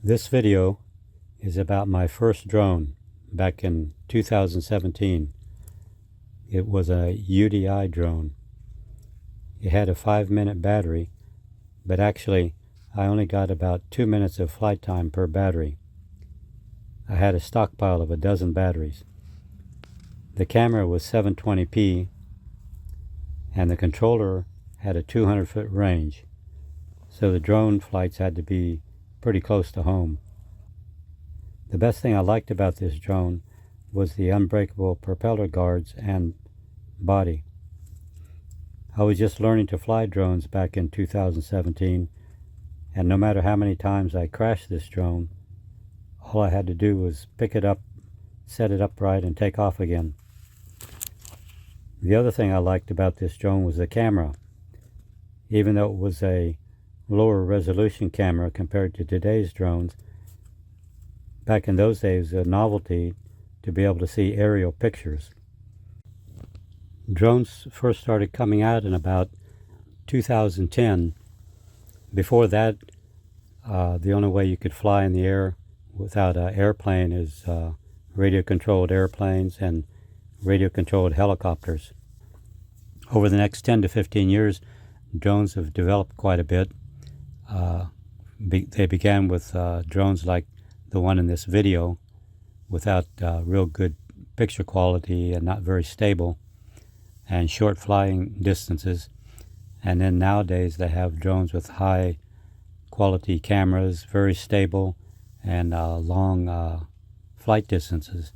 This video is about my first drone back in 2017. It was a UDI drone. It had a 5-minute battery, but actually I only got about 2 minutes of flight time per battery. I had a stockpile of a dozen batteries. The camera was 720p and the controller had a 200-foot range, so the drone flights had to be pretty close to home. The best thing I liked about this drone was the unbreakable propeller guards and body. I was just learning to fly drones back in 2017, and no matter how many times I crashed this drone, all I had to do was pick it up, set it upright, and take off again. The other thing I liked about this drone was the camera. Even though it was a lower resolution camera compared to today's drones, back in those days it was a novelty to be able to see aerial pictures. Drones first started coming out in about 2010. Before that, the only way you could fly in the air without an airplane is radio-controlled airplanes and radio-controlled helicopters. Over the next 10 to 15 years, drones have developed quite a bit. They began with drones like the one in this video, without real good picture quality and not very stable, and short flying distances. And then nowadays they have drones with high quality cameras, very stable, and long flight distances.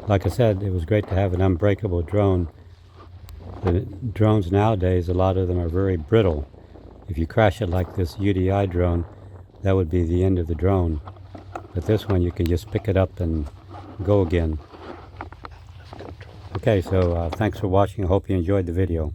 Like I said, it was great to have an unbreakable drone. The drones nowadays, a lot of them are very brittle. If you crash it like this UDI drone, that would be the end of the drone. But this one, you can just pick it up and go again. Okay, so thanks for watching. I hope you enjoyed the video.